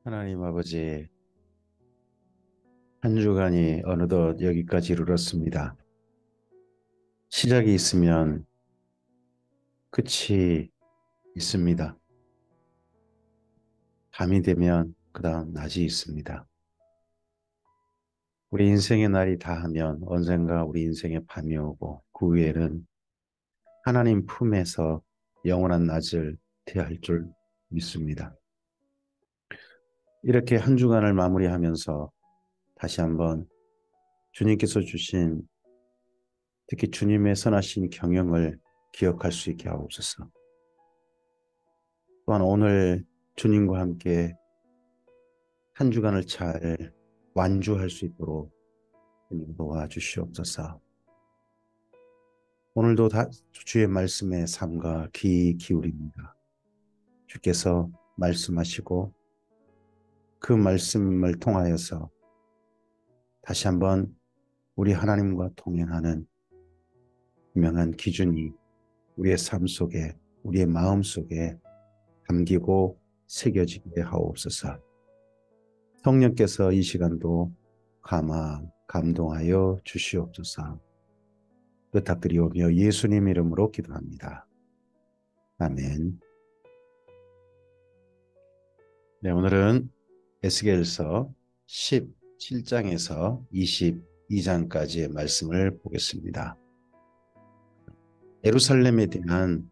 하나님 아버지, 한 주간이 어느덧 여기까지 이르렀습니다. 시작이 있으면 끝이 있습니다. 밤이 되면 그 다음 낮이 있습니다. 우리 인생의 날이 다하면 언젠가 우리 인생의 밤이 오고 그 후에는 하나님 품에서 영원한 낮을 대할 줄 믿습니다. 이렇게 한 주간을 마무리하면서 다시 한번 주님께서 주신 특히 주님의 선하신 경영을 기억할 수 있게 하옵소서. 또한 오늘 주님과 함께 한 주간을 잘 완주할 수 있도록 주님 도와주시옵소서. 오늘도 주의 말씀에 삼가 귀 기울입니다. 주께서 말씀하시고 그 말씀을 통하여서 다시 한번 우리 하나님과 동행하는 분명한 기준이 우리의 삶 속에, 우리의 마음 속에 담기고 새겨지게 하옵소서. 성령께서 이 시간도 감동하여 주시옵소서. 부탁드리오며 예수님 이름으로 기도합니다. 아멘. 네, 오늘은 에스겔서 17장에서 22장까지의 말씀을 보겠습니다. 예루살렘에 대한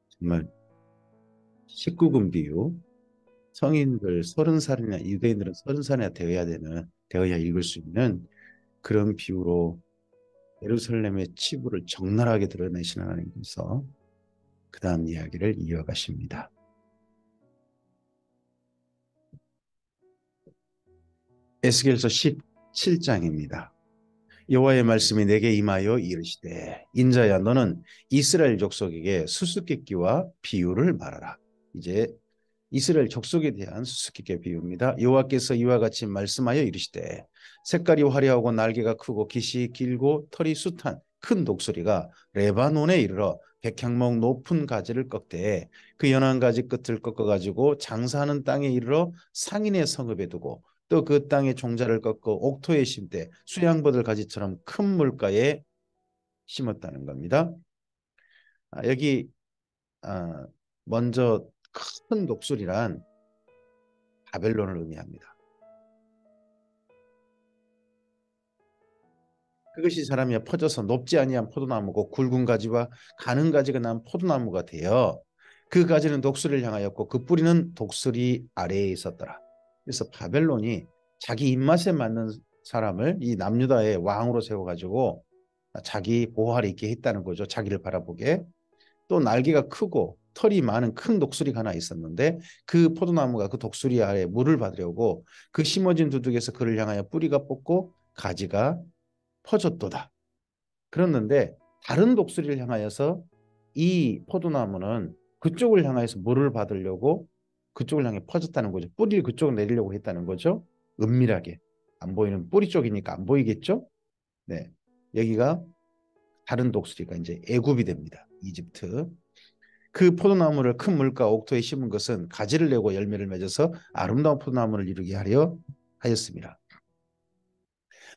정말 19금 비유, 성인들 30살이나 유대인들은 30살이나 되어야 읽을 수 있는 그런 비유로 예루살렘의 치부를 적나라하게 드러내시는 하나님께서 그 다음 이야기를 이어가십니다. 에스겔서 17장입니다. 여호와의 말씀이 내게 임하여 이르시되 인자야 너는 이스라엘 족속에게 수수께끼와 비유를 말하라. 이제 이스라엘 족속에 대한 수수께끼 비유입니다. 여호와께서 이와 같이 말씀하여 이르시되 색깔이 화려하고 날개가 크고 깃이 길고 털이 숱한 큰 독수리가 레바논에 이르러 백향목 높은 가지를 꺾되 그 연한 가지 끝을 꺾어가지고 장사하는 땅에 이르러 상인의 성읍에 두고 또 그 땅의 종자를 꺾어 옥토에 심되 수양버들 가지처럼 큰 물가에 심었다는 겁니다. 여기 먼저 큰 독수리란 바벨론을 의미합니다. 그것이 사람이 퍼져서 높지 아니한 포도나무고 굵은 가지와 가는 가지가 난 포도나무가 되어 그 가지는 독수리를 향하였고 그 뿌리는 독수리 아래에 있었더라. 그래서 바벨론이 자기 입맛에 맞는 사람을 이 남유다의 왕으로 세워가지고 자기 보호 아래 있게 했다는 거죠. 자기를 바라보게. 또 날개가 크고 털이 많은 큰 독수리가 하나 있었는데 그 포도나무가 그 독수리 아래 물을 받으려고 그 심어진 두둑에서 그를 향하여 뿌리가 뽑고 가지가 퍼졌도다. 그랬는데 다른 독수리를 향하여서 이 포도나무는 그쪽을 향해서 물을 받으려고 그쪽을 향해 퍼졌다는 거죠. 뿌리를 그쪽으로 내리려고 했다는 거죠. 은밀하게. 안 보이는 뿌리 쪽이니까 안 보이겠죠? 네. 여기가 다른 독수리가 이제 애굽이 됩니다. 이집트. 그 포도나무를 큰 물가 옥토에 심은 것은 가지를 내고 열매를 맺어서 아름다운 포도나무를 이루게 하려 하였습니다.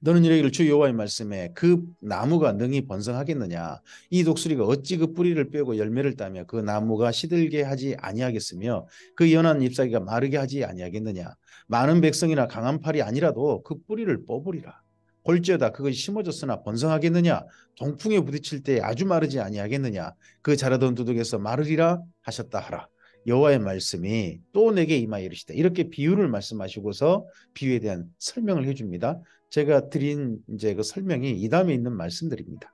너는 이르기를 주 여호와의 말씀에 그 나무가 능히 번성하겠느냐 이 독수리가 어찌 그 뿌리를 빼고 열매를 따며 그 나무가 시들게 하지 아니하겠으며 그 연한 잎사귀가 마르게 하지 아니하겠느냐 많은 백성이나 강한 팔이 아니라도 그 뿌리를 뽑으리라 볼지어다 그것이 심어졌으나 번성하겠느냐 동풍에 부딪힐 때 아주 마르지 아니하겠느냐 그 자라던 두둑에서 마르리라 하셨다 하라. 여호와의 말씀이 또 내게 임하여 이르시되 이렇게 비유를 말씀하시고서 비유에 대한 설명을 해줍니다. 제가 드린 이제 그 설명이 이 다음에 있는 말씀들입니다.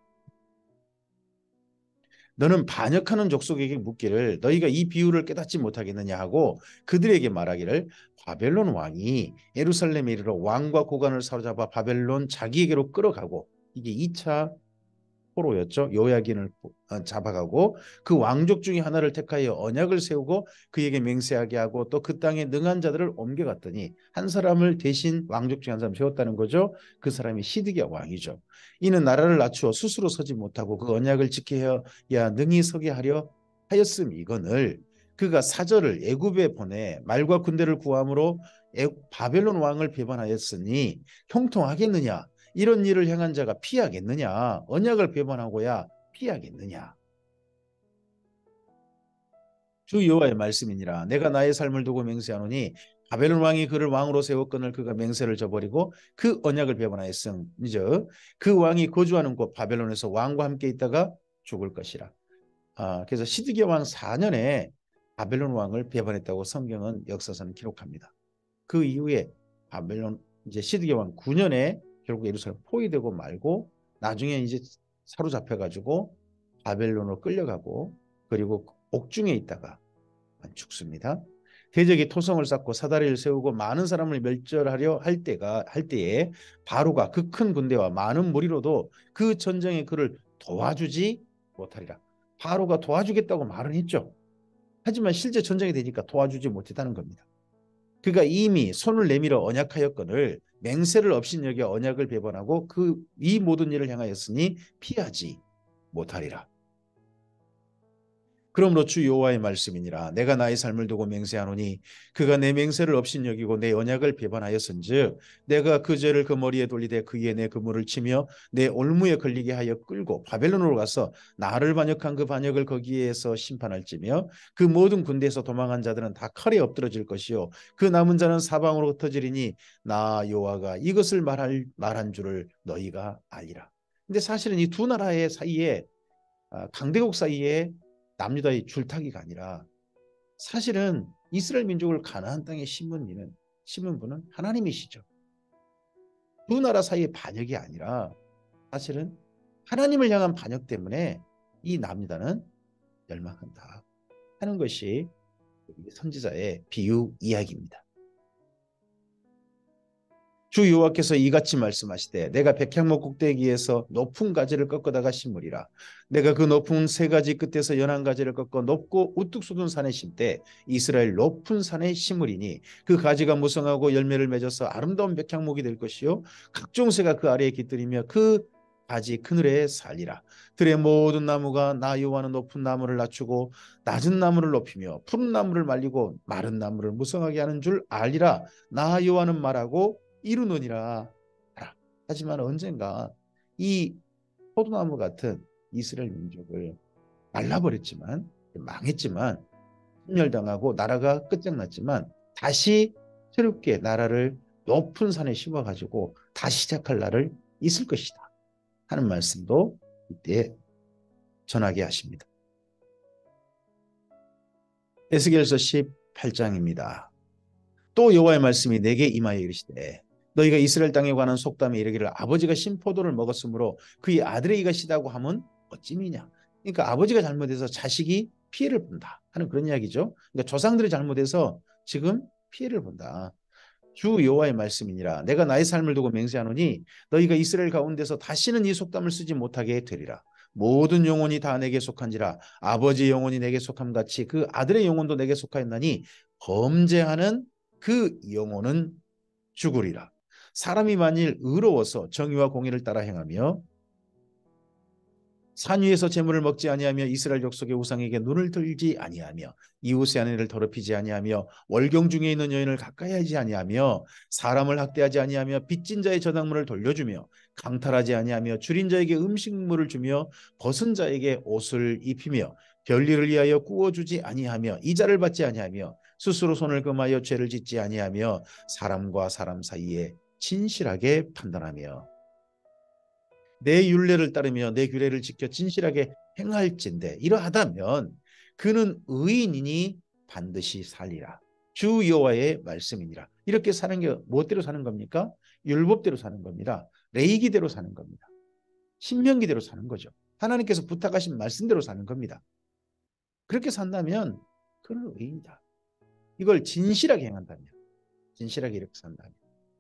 너는 반역하는 족속에게 묻기를 너희가 이 비유를 깨닫지 못하겠느냐 하고 그들에게 말하기를 바벨론 왕이 예루살렘에 이르러 왕과 고관을 사로잡아 바벨론 자기에게로 끌어가고 이게 2차 포로였죠. 요야긴을 잡아가고 그 왕족 중에 하나를 택하여 언약을 세우고 그에게 맹세하게 하고 또 그 땅에 능한 자들을 옮겨갔더니 한 사람을 대신 왕족 중에 한 사람 세웠다는 거죠. 그 사람이 시드기야 왕이죠. 이는 나라를 낮추어 스스로 서지 못하고 그 언약을 지켜야 능히 서게 하려 하였음이거늘 그가 사절을 애굽에 보내 말과 군대를 구함으로 바벨론 왕을 배반하였으니 형통하겠느냐? 이런 일을 행한 자가 피하겠느냐? 언약을 배반하고야 피하겠느냐? 주 여호와의 말씀이니라. 내가 나의 삶을 두고 맹세하노니 바벨론 왕이 그를 왕으로 세웠거늘 그가 맹세를 저버리고 그 언약을 배반하였음이죠. 그 왕이 거주하는 곳 바벨론에서 왕과 함께 있다가 죽을 것이라. 그래서 시드기야 왕 4년에 바벨론 왕을 배반했다고 성경은 역사서는 기록합니다. 그 이후에 바벨론 이제 시드기야 왕 9년에 결국 예루살렘 포위되고 말고 나중에 이제 사로잡혀 가지고 바벨론으로 끌려가고 그리고 옥중에 있다가 죽습니다. 대적이 토성을 쌓고 사다리를 세우고 많은 사람을 멸절하려 할 때에 바로가 그 큰 군대와 많은 무리로도 그 전쟁에 그를 도와주지 못하리라. 바로가 도와주겠다고 말은 했죠. 하지만 실제 전쟁이 되니까 도와주지 못했다는 겁니다. 그가 이미 손을 내밀어 언약하였거늘 맹세를 업신여겨 언약을 배반하고 이 모든 일을 행하였으니 피하지 못하리라. 그러므로 주 여호와의 말씀이니라. 내가 나의 삶을 두고 맹세하노니 그가 내 맹세를 업신여기고 내 언약을 배반하였은즉 내가 그 죄를 그 머리에 돌리되 그의 내 그물을 치며 내 올무에 걸리게 하여 끌고 바벨론으로 가서 나를 반역한 그 반역을 거기에서 심판할지며 그 모든 군대에서 도망한 자들은 다 칼에 엎드러질 것이요 그 남은 자는 사방으로 흩어지리니 나 여호와가 이것을 말한 줄을 너희가 알리라. 근데 사실은 이 두 나라의 사이에 강대국 사이에 남유다의 줄타기가 아니라 사실은 이스라엘 민족을 가나안 땅에 심은 분은 하나님이시죠. 두 나라 사이의 반역이 아니라 사실은 하나님을 향한 반역 때문에 이 남유다는 멸망한다 하는 것이 선지자의 비유 이야기입니다. 주 여호와께서 이같이 말씀하시되 내가 백향목 꼭대기에서 높은 가지를 꺾어다가 심으리라. 내가 그 높은 세 가지 끝에서 연한 가지를 꺾어 높고 우뚝 솟은 산에 심되 이스라엘 높은 산에 심으리니 그 가지가 무성하고 열매를 맺어서 아름다운 백향목이 될 것이요 각종 새가 그 아래에 깃들이며 그 가지 그늘에 살리라. 들의 모든 나무가 나 여호와는 높은 나무를 낮추고 낮은 나무를 높이며 푸른 나무를 말리고 마른 나무를 무성하게 하는 줄 알리라. 나 여호와는 말하고 이루느니라. 하지만 언젠가 이 포도나무 같은 이스라엘 민족을 말라버렸지만 망했지만 분열당하고 나라가 끝장났지만 다시 새롭게 나라를 높은 산에 심어가지고 다시 시작할 날을 있을 것이다 하는 말씀도 이때 전하게 하십니다. 에스겔서 18장입니다. 또 여호와의 말씀이 내게 임하여 이르시되 너희가 이스라엘 땅에 관한 속담에 이르기를 아버지가 신포도를 먹었으므로 그의 아들의 이가 시다고 하면 어찌미냐. 그러니까 아버지가 잘못해서 자식이 피해를 본다 하는 그런 이야기죠. 그러니까 조상들이 잘못해서 지금 피해를 본다. 주 여호와의 말씀이니라. 내가 나의 삶을 두고 맹세하노니 너희가 이스라엘 가운데서 다시는 이 속담을 쓰지 못하게 되리라. 모든 영혼이 다 내게 속한지라. 아버지의 영혼이 내게 속함 같이 그 아들의 영혼도 내게 속하였나니 범죄하는 그 영혼은 죽으리라. 사람이 만일 의로워서 정의와 공의를 따라 행하며 산 위에서 재물을 먹지 아니하며 이스라엘 족속의 우상에게 눈을 들지 아니하며 이웃의 아내를 더럽히지 아니하며 월경 중에 있는 여인을 가까이 하지 아니하며 사람을 학대하지 아니하며 빚진 자의 저당물을 돌려주며 강탈하지 아니하며 줄인 자에게 음식물을 주며 벗은 자에게 옷을 입히며 별일을 위하여 구워주지 아니하며 이자를 받지 아니하며 스스로 손을 금하여 죄를 짓지 아니하며 사람과 사람 사이에 진실하게 판단하며 내 율례를 따르며 내 규례를 지켜 진실하게 행할진대 이러하다면 그는 의인이니 반드시 살리라. 주 여호와의 말씀이니라. 이렇게 사는 게 무엇대로 사는 겁니까? 율법대로 사는 겁니다. 레위기대로 사는 겁니다. 신명기대로 사는 거죠. 하나님께서 부탁하신 말씀대로 사는 겁니다. 그렇게 산다면 그는 의인이다. 이걸 진실하게 행한다면, 진실하게 이렇게 산다면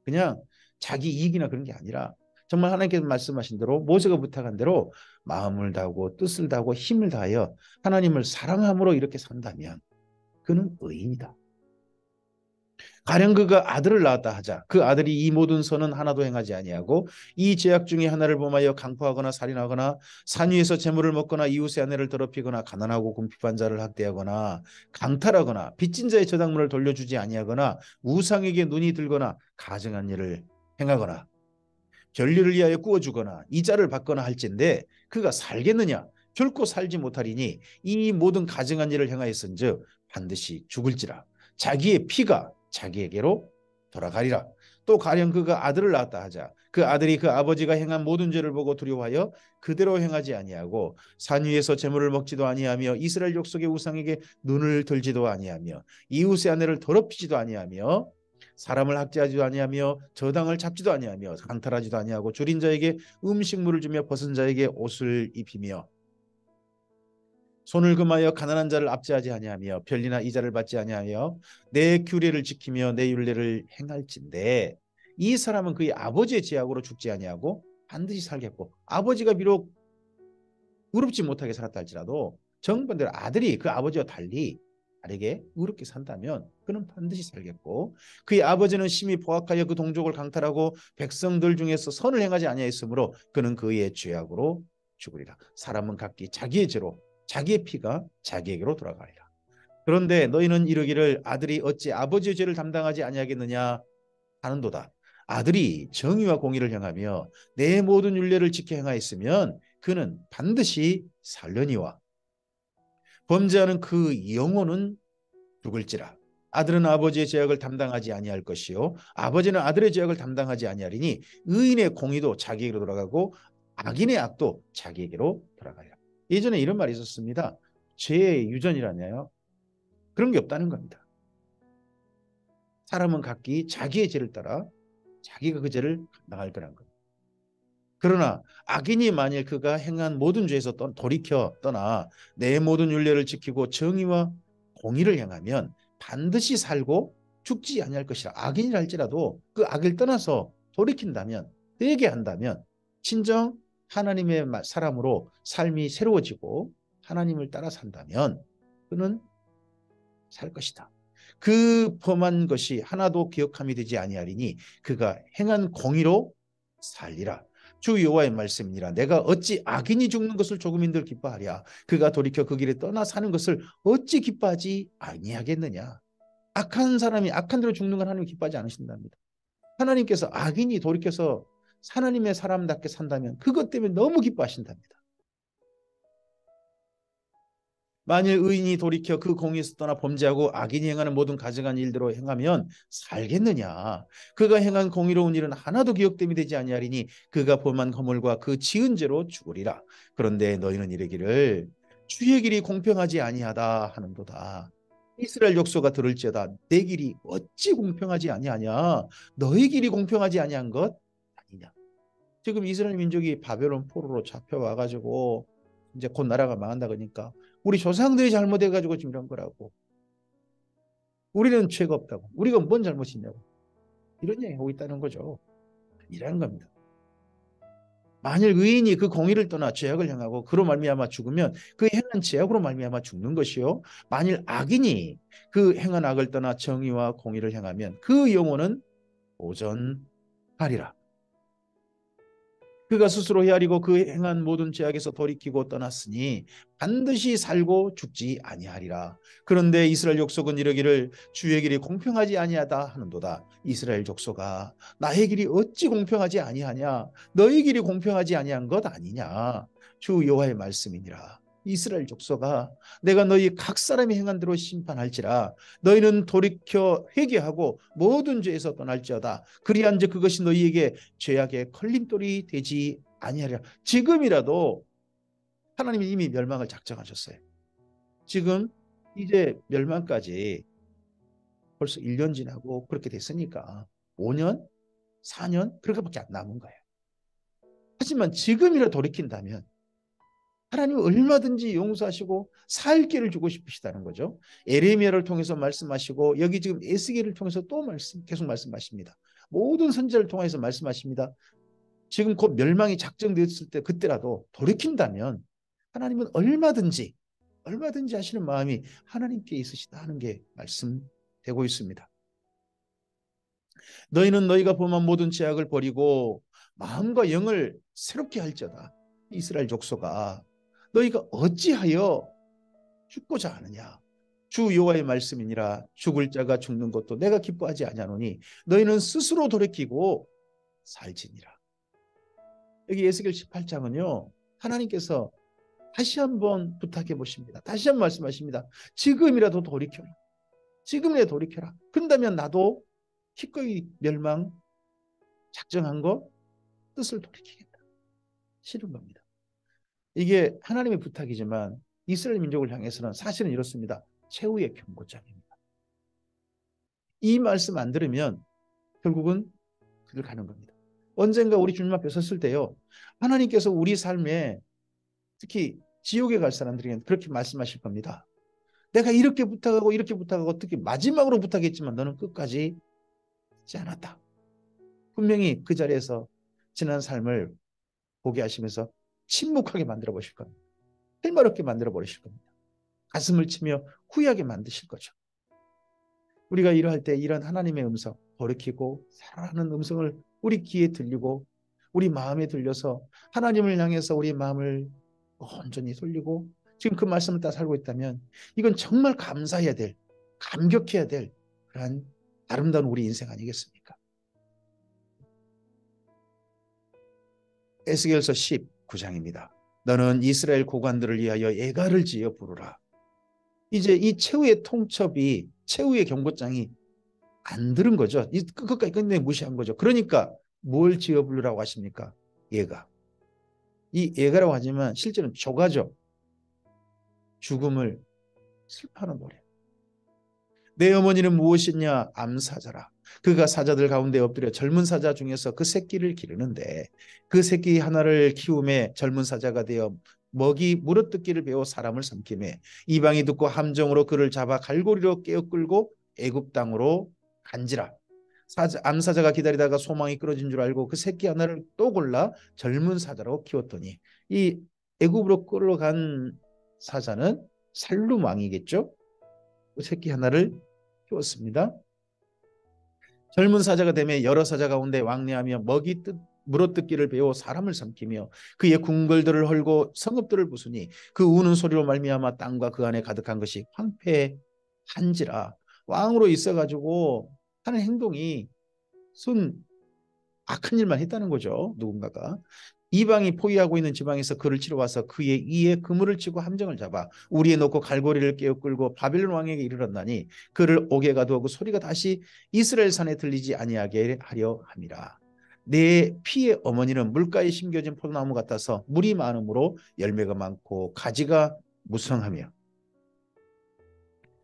그냥 자기 이익이나 그런 게 아니라 정말 하나님께서 말씀하신 대로 모세가 부탁한 대로 마음을 다하고 뜻을 다하고 힘을 다하여 하나님을 사랑함으로 이렇게 산다면 그는 의인이다. 가령 그가 아들을 낳았다 하자. 그 아들이 이 모든 선은 하나도 행하지 아니하고 이 죄악 중에 하나를 범하여 강포하거나 살인하거나 산 위에서 재물을 먹거나 이웃의 아내를 더럽히거나 가난하고 궁핍한 자를 학대하거나 강탈하거나 빚진 자의 저당물을 돌려주지 아니하거나 우상에게 눈이 들거나 가증한 일을 행하거나 결례를 위하여 구워주거나 이자를 받거나 할진대 그가 살겠느냐? 결코 살지 못하리니 이 모든 가증한 일을 행하였은즉 반드시 죽을지라. 자기의 피가 자기에게로 돌아가리라. 또 가령 그가 아들을 낳았다 하자. 그 아들이 그 아버지가 행한 모든 죄를 보고 두려워하여 그대로 행하지 아니하고 산 위에서 재물을 먹지도 아니하며 이스라엘 족속의 우상에게 눈을 들지도 아니하며 이웃의 아내를 더럽히지도 아니하며 사람을 학대하지도 아니하며 저당을 잡지도 아니하며 강탈하지도 아니하고 줄인 자에게 음식물을 주며 벗은 자에게 옷을 입히며 손을 금하여 가난한 자를 압제하지 아니하며 편리나 이자를 받지 아니하며 내 규례를 지키며 내 율례를 행할진대 이 사람은 그의 아버지의 죄악으로 죽지 아니하고 반드시 살겠고 아버지가 비록 의롭지 못하게 살았다 할지라도 정반대로 아들이 그 아버지와 달리 다르게 의롭게 산다면 그는 반드시 살겠고 그의 아버지는 심히 포악하여 그 동족을 강탈하고 백성들 중에서 선을 행하지 아니하였으므로 그는 그의 죄악으로 죽으리라. 사람은 각기 자기의 죄로 자기의 피가 자기에게로 돌아가리라. 그런데 너희는 이르기를 아들이 어찌 아버지의 죄를 담당하지 아니하겠느냐 하는도다. 아들이 정의와 공의를 행하며 내 모든 율례를 지켜 행하였으면 그는 반드시 살려니와 범죄하는 그 영혼은 죽을지라. 아들은 아버지의 죄악을 담당하지 아니할 것이요 아버지는 아들의 죄악을 담당하지 아니하리니 의인의 공의도 자기에게로 돌아가고 악인의 악도 자기에게로 돌아가리라. 예전에 이런 말이 있었습니다. 죄의 유전이라냐요. 그런 게 없다는 겁니다. 사람은 각기 자기의 죄를 따라 자기가 그 죄를 감당할 거라는 겁니다. 그러나 악인이 만일 그가 행한 모든 죄에서 돌이켜 떠나 내 모든 율례를 지키고 정의와 공의를 행하면 반드시 살고 죽지 아니할 것이라. 악인이라 할지라도 그 악을 떠나서 돌이킨다면 회개한다면 진정 하나님의 사람으로 삶이 새로워지고 하나님을 따라 산다면 그는 살 것이다. 그 범한 것이 하나도 기억함이 되지 아니하리니 그가 행한 공의로 살리라. 주 여호와의 말씀이니라. 내가 어찌 악인이 죽는 것을 조금인들 기뻐하랴. 그가 돌이켜 그 길에 떠나 사는 것을 어찌 기뻐하지 아니하겠느냐. 악한 사람이 악한 대로 죽는 건 하나님 기뻐하지 않으신답니다. 하나님께서 악인이 돌이켜서 하나님의 사람답게 산다면 그것 때문에 너무 기뻐하신답니다. 만일 의인이 돌이켜 그 공의에서 떠나 범죄하고 악인이 행하는 모든 가증한 일대로 행하면 살겠느냐. 그가 행한 공의로운 일은 하나도 기억됨이 되지 아니하리니 그가 범한 허물과 그 지은 죄로 죽으리라. 그런데 너희는 이르기를 주의 길이 공평하지 아니하다 하는도다. 이스라엘 족속아 들을지어다. 내 길이 어찌 공평하지 아니하냐. 너희 길이 공평하지 아니한 것 아니냐. 지금 이스라엘 민족이 바벨론 포로로 잡혀와가지고 이제 곧 나라가 망한다 그러니까 우리 조상들이 잘못해가지고 지금 이런 거라고. 우리는 죄가 없다고. 우리가 뭔 잘못이 있냐고. 이런 얘기하고 있다는 거죠. 이라는 겁니다. 만일 의인이 그 공의를 떠나 죄악을 행하고 그로 말미암아 죽으면 그 행한 죄악으로 말미암아 죽는 것이요. 만일 악인이 그 행한 악을 떠나 정의와 공의를 행하면 그 영혼은 보전하리라. 그가 스스로 헤아리고 그 행한 모든 죄악에서 돌이키고 떠났으니 반드시 살고 죽지 아니하리라. 그런데 이스라엘 족속은 이르기를 주의 길이 공평하지 아니하다 하는도다. 이스라엘 족속아 나의 길이 어찌 공평하지 아니하냐. 너희 길이 공평하지 아니한 것 아니냐. 주 여호와의 말씀이니라. 이스라엘 족속아 내가 너희 각 사람이 행한 대로 심판할지라. 너희는 돌이켜 회개하고 모든 죄에서 떠날지어다. 그리한즉 그것이 너희에게 죄악의 걸림돌이 되지 아니하리라. 지금이라도 하나님이 이미 멸망을 작정하셨어요. 지금 이제 멸망까지 벌써 1년 지나고 그렇게 됐으니까 5년, 4년 그렇게밖에 안 남은 거예요. 하지만 지금이라도 돌이킨다면 하나님은 얼마든지 용서하시고 살 길을 주고 싶으시다는 거죠. 에레미야를 통해서 말씀하시고 여기 지금 에스겔을 통해서 또 계속 말씀하십니다. 모든 선지자를 통해서 말씀하십니다. 지금 곧 멸망이 작정되었을 때 그때라도 돌이킨다면 하나님은 얼마든지 하시는 마음이 하나님께 있으시다 하는 게 말씀되고 있습니다. 너희는 너희가 범한 모든 죄악을 버리고 마음과 영을 새롭게 할지어다. 이스라엘 족속아, 너희가 어찌하여 죽고자 하느냐. 주 여호와의 말씀이니라. 죽을 자가 죽는 것도 내가 기뻐하지 아니하노니 너희는 스스로 돌이키고 살지니라. 여기 에스겔 18장은요, 하나님께서 다시 한번 부탁해 보십니다. 다시 한번 말씀하십니다. 지금이라도 돌이켜라. 지금이라도 돌이켜라. 그런다면 나도 기꺼이 멸망 작정한 거 뜻을 돌이키겠다. 싫은 겁니다. 이게 하나님의 부탁이지만 이스라엘 민족을 향해서는 사실은 이렇습니다. 최후의 경고장입니다. 이 말씀 안 들으면 결국은 그들 가는 겁니다. 언젠가 우리 주님 앞에 섰을 때요, 하나님께서 우리 삶에 특히 지옥에 갈 사람들에게는 그렇게 말씀하실 겁니다. 내가 이렇게 부탁하고 특히 마지막으로 부탁했지만 너는 끝까지 하지 않았다. 분명히 그 자리에서 지난 삶을 보게 하시면서 침묵하게 만들어 보실 겁니다. 할 말 없게 만들어 버리실 겁니다. 가슴을 치며 후회하게 만드실 거죠. 우리가 이러할 때 이런 하나님의 음성, 돌이키고 살아가는 음성을 우리 귀에 들리고 우리 마음에 들려서 하나님을 향해서 우리 마음을 온전히 돌리고 지금 그 말씀을 따라 살고 있다면 이건 정말 감사해야 될, 감격해야 될 그러한 아름다운 우리 인생 아니겠습니까? 에스겔서 19장입니다. 너는 이스라엘 고관들을 위하여 예가를 지어 부르라. 이제 이 최후의 통첩이, 최후의 경고장이 안 들은 거죠. 끝까지 끝내 무시한 거죠. 그러니까 뭘 지어 부르라고 하십니까? 예가. 이 예가라고 하지만 실제는 조가죠. 죽음을 슬퍼하는 노래. 내 어머니는 무엇이냐? 암사자라. 그가 사자들 가운데 엎드려 젊은 사자 중에서 그 새끼를 기르는데 그 새끼 하나를 키움에 젊은 사자가 되어 먹이 물어뜯기를 배워 사람을 삼키매 이방이 듣고 함정으로 그를 잡아 갈고리로 깨어 끌고 애굽 땅으로 간지라. 암사자가 기다리다가 소망이 끊어진 줄 알고 그 새끼 하나를 또 골라 젊은 사자로 키웠더니 이 애굽으로 끌어간 사자는 살룸 왕이겠죠. 그 새끼 하나를 키웠습니다. 젊은 사자가 되매 여러 사자 가운데 왕래하며 물어뜯기를 배워 사람을 삼키며 그의 궁궐들을 헐고 성읍들을 부수니 그 우는 소리로 말미암아 땅과 그 안에 가득한 것이 황폐한지라. 왕으로 있어가지고 하는 행동이 악한 일만 했다는 거죠. 누군가가. 이방이 포위하고 있는 지방에서 그를 치러 와서 그의 이에 그물을 치고 함정을 잡아 우리에 놓고 갈고리를 깨어 끌고 바벨론 왕에게 이르렀나니 그를 옥에 가두어 그 소리가 다시 이스라엘 산에 들리지 아니하게 하려 함이라. 내 피의 어머니는 물가에 심겨진 포도나무 같아서 물이 많으므로 열매가 많고 가지가 무성하며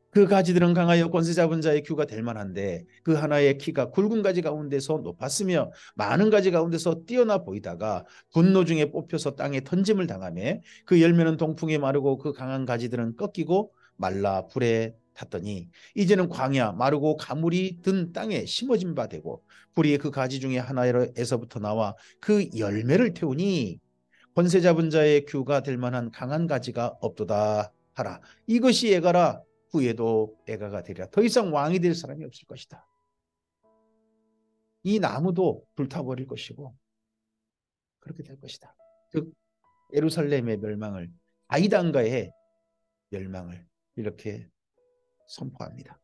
그 가지들은 강하여 권세 잡은 자의 규가 될 만한데 그 하나의 키가 굵은 가지 가운데서 높았으며 많은 가지 가운데서 뛰어나 보이다가 분노 중에 뽑혀서 땅에 던짐을 당하며 그 열매는 동풍에 마르고 그 강한 가지들은 꺾이고 말라 불에 탔더니 이제는 광야 마르고 가물이 든 땅에 심어진 바 되고 불이 그 가지 중에 하나에서부터 나와 그 열매를 태우니 권세 잡은 자의 규가 될 만한 강한 가지가 없도다 하라. 이것이 예가라. 후에도 애가가 되리라. 더 이상 왕이 될 사람이 없을 것이다. 이 나무도 불타버릴 것이고 그렇게 될 것이다. 즉 예루살렘의 멸망을, 아이단가의 멸망을 이렇게 선포합니다.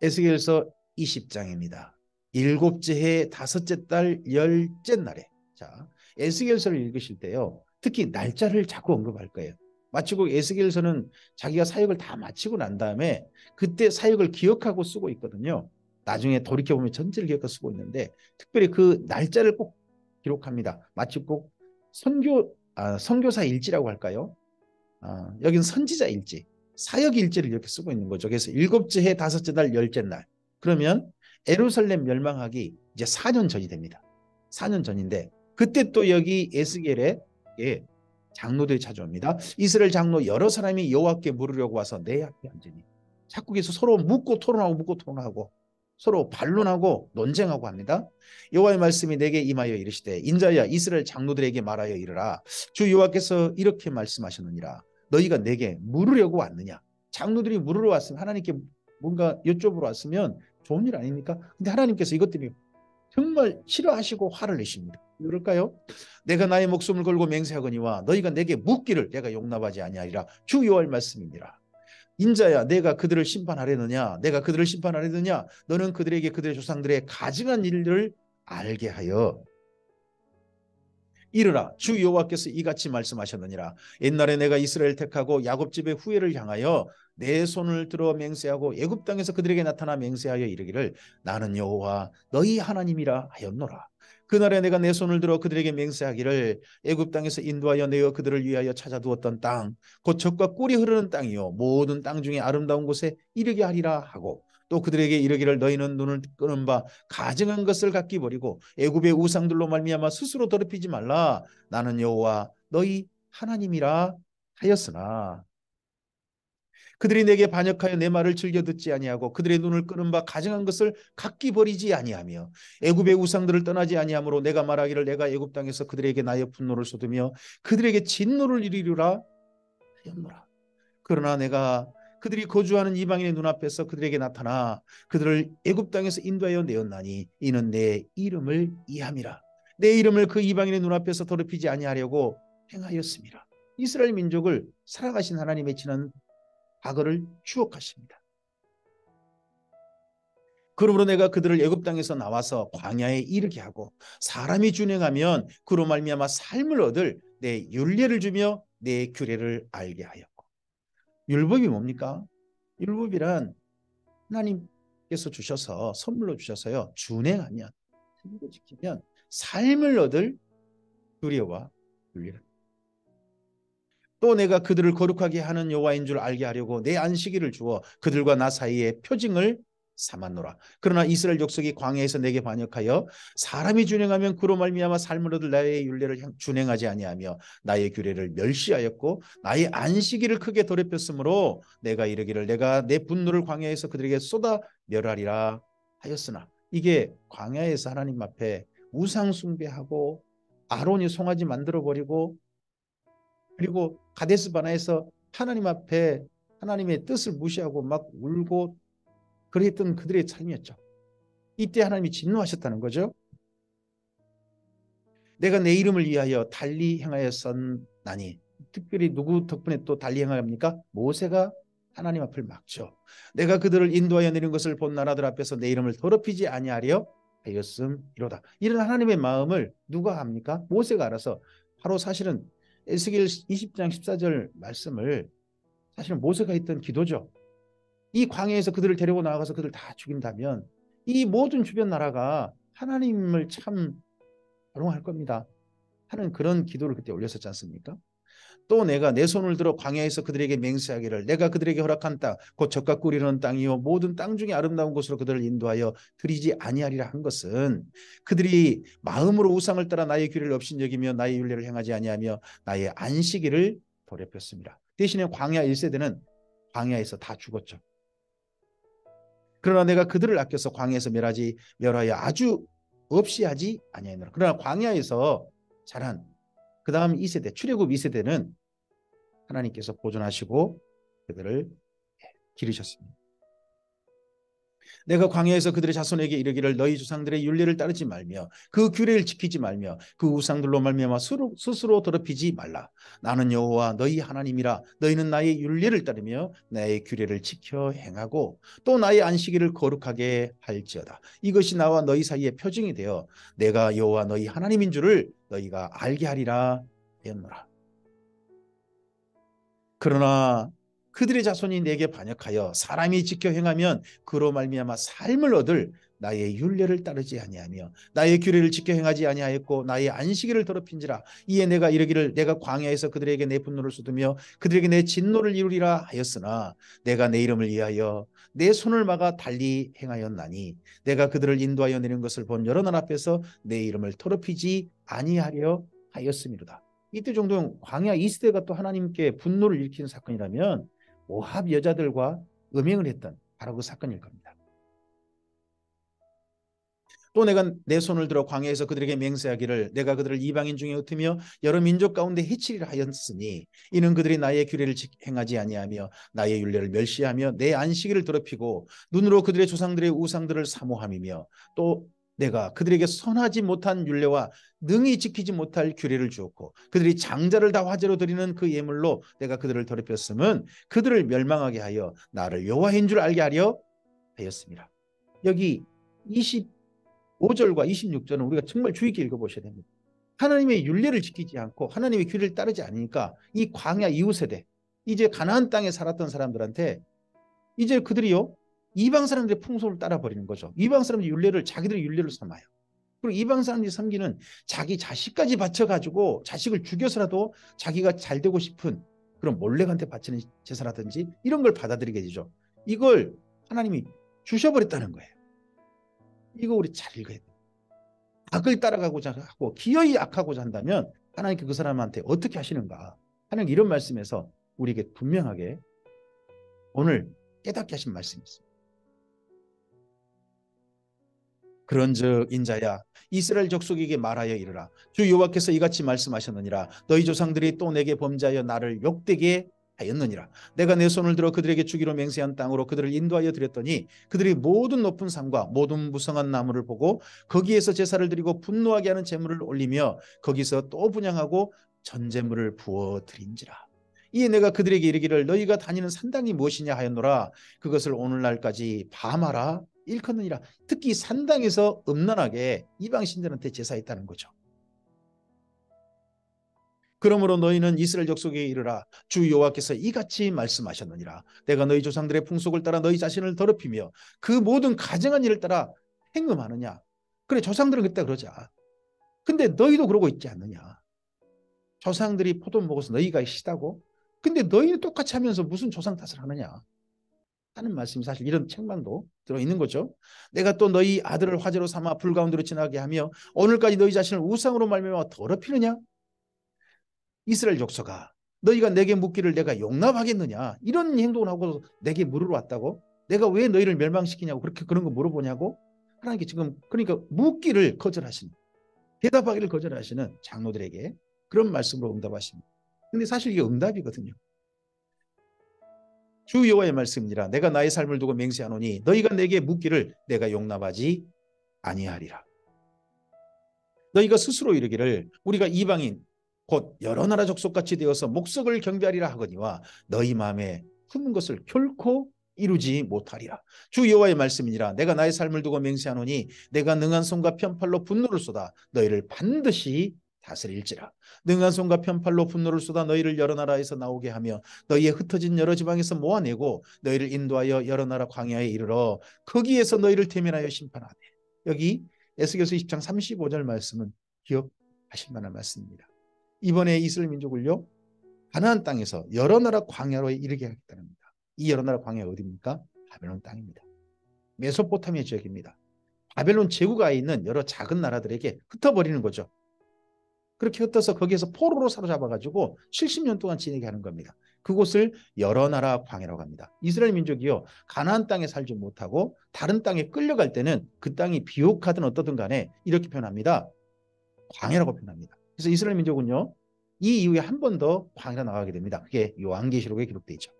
에스겔서 20장입니다. 일곱째 해 다섯째 달 열째 날에. 자, 에스겔서를 읽으실 때요, 특히 날짜를 자꾸 언급할 거예요. 마치고 에스겔서는 자기가 사역을 다 마치고 난 다음에 그때 사역을 기억하고 쓰고 있거든요. 나중에 돌이켜보면 전체를 기억하고 쓰고 있는데 특별히 그 날짜를 꼭 기록합니다. 마치 꼭 선교사 일지라고 할까요? 여긴 선지자 일지, 사역 일지를 이렇게 쓰고 있는 거죠. 그래서 일곱째 해 다섯째 달 열째 날. 그러면 예루살렘 멸망하기 이제 4년 전이 됩니다. 4년 전인데 그때 또 여기 에스겔에 장로들이 찾아옵니다. 이스라엘 장로 여러 사람이 여호와께 물으려고 와서 내 앞에 앉으니 자꾸 계속 서로 묻고 토론하고 서로 반론하고 논쟁하고 합니다. 여호와의 말씀이 내게 임하여 이르시되 인자야 이스라엘 장로들에게 말하여 이르라. 주 여호와께서 이렇게 말씀하셨느니라. 너희가 내게 물으려고 왔느냐. 장로들이 물으러 왔으면 하나님께 뭔가 여쭤보러 왔으면 좋은 일 아닙니까? 근데 하나님께서 이것 때문에 정말 싫어하시고 화를 내십니다. 그럴까요? 내가 나의 목숨을 걸고 맹세하거니와 너희가 내게 묻기를 내가 용납하지 아니하리라. 주 여호와의 말씀이니라. 인자야, 내가 그들을 심판하려느냐? 내가 그들을 심판하려느냐? 너는 그들에게 그들의 조상들의 가증한 일을 알게 하여 이르라. 주 여호와께서 이같이 말씀하셨느니라. 옛날에 내가 이스라엘 택하고 야곱 집의 후예를 향하여 내 손을 들어 맹세하고 애굽 땅에서 그들에게 나타나 맹세하여 이르기를 나는 여호와 너희 하나님이라 하였노라. 그날에 내가 내 손을 들어 그들에게 맹세하기를 애굽 땅에서 인도하여 내어 그들을 위하여 찾아두었던 땅 곧 젖과 꿀이 흐르는 땅이요 모든 땅 중에 아름다운 곳에 이르게 하리라 하고 또 그들에게 이르기를 너희는 눈을 끄는 바 가증한 것을 갖기 버리고 애굽의 우상들로 말미암아 스스로 더럽히지 말라. 나는 여호와 너희 하나님이라 하였으나 그들이 내게 반역하여 내 말을 즐겨 듣지 아니하고 그들의 눈을 끄는 바 가증한 것을 갖기 버리지 아니하며 애굽의 우상들을 떠나지 아니하므로 내가 말하기를 내가 애굽 땅에서 그들에게 나의 분노를 쏟으며 그들에게 진노를 이루리라 하였노라. 그러나 내가 그들이 거주하는 이방인의 눈앞에서 그들에게 나타나 그들을 애굽 땅에서 인도하여 내었나니 이는 내 이름을 이함이라. 내 이름을 그 이방인의 눈앞에서 더럽히지 아니하려고 행하였습니다. 이스라엘 민족을 살아가신 하나님의 지난 과거를 추억하십니다. 그러므로 내가 그들을 애굽 땅에서 나와서 광야에 이르게 하고 사람이 준행하면 그로 말미암아 삶을 얻을 내 율례를 주며 내 규례를 알게 하였고. 율법이 뭡니까? 율법이란 하나님께서 주셔서 선물로 주셔서요. 준행하면 지키면 삶을 얻을 규례와 율례. 또 내가 그들을 거룩하게 하는 여호와인 줄 알게 하려고 내 안식일을 주어 그들과 나 사이에 표징을 삼았노라. 그러나 이스라엘 족속이 광야에서 내게 반역하여 사람이 준행하면 그로 말미암아 삶을 얻을 나의 율례를 준행하지 아니하며 나의 규례를 멸시하였고 나의 안식일을 크게 더럽혔으므로 내가 이르기를 내가 내 분노를 광야에서 그들에게 쏟아 멸하리라 하였으나 이게 광야에서 하나님 앞에 우상 숭배하고 아론이 송아지 만들어 버리고 그리고 가데스 바나에서 하나님 앞에 하나님의 뜻을 무시하고 막 울고 그랬던 그들의 삶이었죠. 이때 하나님이 진노하셨다는 거죠. 내가 내 이름을 위하여 달리 행하였었나니 특별히 누구 덕분에 또 달리 행하합니까? 모세가 하나님 앞을 막죠. 내가 그들을 인도하여 내린 것을 본 나라들 앞에서 내 이름을 더럽히지 아니하려 하였음이로다. 이런 하나님의 마음을 누가 합니까? 모세가 알아서 바로 사실은 에스겔 20장 14절 말씀을 사실은 모세가 했던 기도죠. 이 광야에서 그들을 데리고 나가서 그들을 다 죽인다면 이 모든 주변 나라가 하나님을 참 조롱할 겁니다 하는 그런 기도를 그때 올렸었지 않습니까? 또 내가 내 손을 들어 광야에서 그들에게 맹세하기를 내가 그들에게 허락한 땅 곧 젖과 꿀이 흐르는 땅이요 모든 땅 중에 아름다운 곳으로 그들을 인도하여 드리지 아니하리라 한 것은 그들이 마음으로 우상을 따라 나의 규례를 업신여기며 나의 율례를 행하지 아니하며 나의 안식일을 더럽혔습니다. 대신에 광야 1세대는 광야에서 다 죽었죠. 그러나 내가 그들을 아껴서 광야에서 멸하여 아주 없이 하지 아니하노라. 그러나 광야에서 자란 그 다음 2세대 출애굽 2세대는 하나님께서 보존하시고 그들을 기르셨습니다. 내가 광야에서 그들의 자손에게 이르기를 너희 조상들의 율례를 따르지 말며 그 규례를 지키지 말며 그 우상들로 말미암아 스스로 더럽히지 말라. 나는 여호와 너희 하나님이라. 너희는 나의 율례를 따르며 나의 규례를 지켜 행하고 또 나의 안식일을 거룩하게 할지어다. 이것이 나와 너희 사이에 표징이 되어 내가 여호와 너희 하나님인 줄을 너희가 알게 하리라 하였노라. 그러나 그들의 자손이 내게 반역하여 사람이 지켜 행하면 그로 말미암아 삶을 얻을 나의 율례를 따르지 아니하며 나의 규례를 지켜 행하지 아니하였고 나의 안식일을 더럽힌지라. 이에 내가 이르기를 내가 광야에서 그들에게 내 분노를 쏟으며 그들에게 내 진노를 이루리라 하였으나 내가 내 이름을 위하여 내 손을 막아 달리 행하였나니 내가 그들을 인도하여 내린 것을 본 여러 나라 앞에서 내 이름을 더럽히지 아니하려 하였음이로다. 이때 정도는 광야 2세대가 또 하나님께 분노를 일으키는 사건이라면 모압 여자들과 음행을 했던 바로 그 사건일 겁니다. 또 내가 내 손을 들어 광야에서 그들에게 맹세하기를 내가 그들을 이방인 중에 흩으며 여러 민족 가운데 해치리라 하였으니 이는 그들이 나의 규례를 행하지 아니하며 나의 율례를 멸시하며 내 안식일을 더럽히고 눈으로 그들의 조상들의 우상들을 사모함이며 또 내가 그들에게 선하지 못한 율례와 능히 지키지 못할 규례를 주었고 그들이 장자를 다 화제로 드리는 그 예물로 내가 그들을 더럽혔음은 그들을 멸망하게 하여 나를 여호와인 줄 알게 하려 하였습니다. 여기 25절과 26절은 우리가 정말 주의 깊게 읽어보셔야 됩니다. 하나님의 율례를 지키지 않고 하나님의 규례를 따르지 않으니까 이 광야 이후 세대, 이제 가나안 땅에 살았던 사람들한테 이제 그들이요 이방 사람들의 풍속을 따라버리는 거죠. 이방 사람들의 율례를 자기들의 율례로 삼아요. 그리고 이방 사람들이 섬기는 자기 자식까지 바쳐가지고 자식을 죽여서라도 자기가 잘 되고 싶은 그런 몰렉한테 바치는 제사라든지 이런 걸 받아들이게 되죠. 이걸 하나님이 주셔버렸다는 거예요. 이거 우리 잘 읽어야 돼요. 악을 따라가고자 하고 기어이 악하고자 한다면 하나님께 그 사람한테 어떻게 하시는가 하는 이런 말씀에서 우리에게 분명하게 오늘 깨닫게 하신 말씀이 있습니다. 그런즉 인자야 이스라엘 족속에게 말하여 이르라 주 여호와께서 이같이 말씀하셨느니라 너희 조상들이 또 내게 범죄하여 나를 욕되게 하였느니라 내가 내 손을 들어 그들에게 주기로 맹세한 땅으로 그들을 인도하여 드렸더니 그들이 모든 높은 산과 모든 무성한 나무를 보고 거기에서 제사를 드리고 분노하게 하는 제물을 올리며 거기서 또 분향하고 전제물을 부어 드린지라 이에 내가 그들에게 이르기를 너희가 다니는 산당이 무엇이냐 하였노라 그것을 오늘날까지 밤하라 일컫느니라. 특히 산당에서 음란하게 이방 신들한테 제사했다는 거죠. 그러므로 너희는 이스라엘 족속에 이르라 주 여호와께서 이같이 말씀하셨느니라 내가 너희 조상들의 풍속을 따라 너희 자신을 더럽히며 그 모든 가증한 일을 따라 행음하느냐. 그래 조상들은 그때 그러자. 근데 너희도 그러고 있지 않느냐. 조상들이 포도 먹어서 너희가 시다고. 근데 너희는 똑같이 하면서 무슨 조상 탓을 하느냐 하는 말씀이 사실 이런 책망도 들어있는 거죠. 내가 또 너희 아들을 화제로 삼아 불 가운데로 지나게 하며 오늘까지 너희 자신을 우상으로 말미암아 더럽히느냐. 이스라엘 족속아 너희가 내게 묻기를 내가 용납하겠느냐. 이런 행동을 하고 내게 물으러 왔다고. 내가 왜 너희를 멸망시키냐고 그렇게 그런 거 물어보냐고. 하나님께 지금 그러니까 묻기를 거절하시는 대답하기를 거절하시는 장로들에게 그런 말씀으로 응답하십니다. 근데 사실 이게 응답이거든요. 주 여호와의 말씀이니라 내가 나의 삶을 두고 맹세하노니 너희가 내게 묻기를 내가 용납하지 아니하리라. 너희가 스스로 이르기를 우리가 이방인 곧 여러 나라 족속같이 되어서 목석을 경배하리라 하거니와 너희 마음에 품은 것을 결코 이루지 못하리라. 주 여호와의 말씀이니라 내가 나의 삶을 두고 맹세하노니 내가 능한 손과 편팔로 분노를 쏟아 너희를 반드시 다스릴지라. 능한 손과 편팔로 분노를 쏟아 너희를 여러 나라에서 나오게 하며 너희의 흩어진 여러 지방에서 모아내고 너희를 인도하여 여러 나라 광야에 이르러 거기에서 너희를 대면하여 심판하되. 여기 에스겔서 20장 35절 말씀은 기억하실 만한 말씀입니다. 이번에 이스라엘 민족을요 가나안 땅에서 여러 나라 광야로 이르게 하겠다는 겁니다. 이 여러 나라 광야가 어디입니까? 바벨론 땅입니다. 메소포타미아 지역입니다. 바벨론 제국하에 있는 여러 작은 나라들에게 흩어버리는 거죠. 그렇게 흩어서 거기에서 포로로 사로잡아가지고 70년 동안 지내게 하는 겁니다. 그곳을 여러 나라 광야라고 합니다. 이스라엘 민족이요 가나안 땅에 살지 못하고 다른 땅에 끌려갈 때는 그 땅이 비옥하든 어떠든 간에 이렇게 표현합니다. 광야라고 표현합니다. 그래서 이스라엘 민족은요 이 이후에 한 번 더 광야로 나가게 됩니다. 그게 요한계시록에 기록되어 있죠.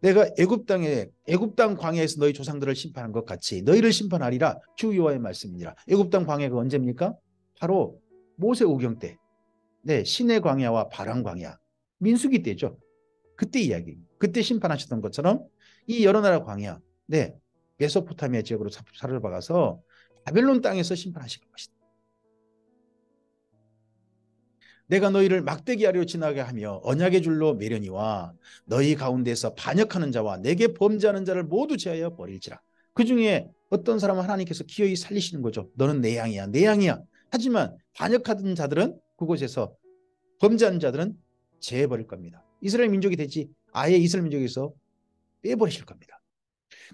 내가 애굽 땅 광야에서 너희 조상들을 심판한 것 같이 너희를 심판하리라. 주 여호와의 말씀이니라. 애굽 땅 광야가 언제입니까? 바로 모세 오경 때. 네, 시내 광야와 바람 광야. 민수기 때죠. 그때 이야기. 그때 심판하셨던 것처럼 이 여러 나라 광야. 네, 메소포타미아 지역으로 사로잡아가서 바벨론 땅에서 심판하실 것이다. 내가 너희를 막대기하려 지나게 하며 언약의 줄로 매려니와 너희 가운데서 반역하는 자와 내게 범죄하는 자를 모두 제하여 버릴지라. 그 중에 어떤 사람은 하나님께서 기어이 살리시는 거죠. 너는 내 양이야 내 양이야. 하지만 반역하던 자들은 그곳에서 범죄하는 자들은 제해버릴 겁니다. 이스라엘 민족이 되지 아예 이스라엘 민족에서 빼버리실 겁니다.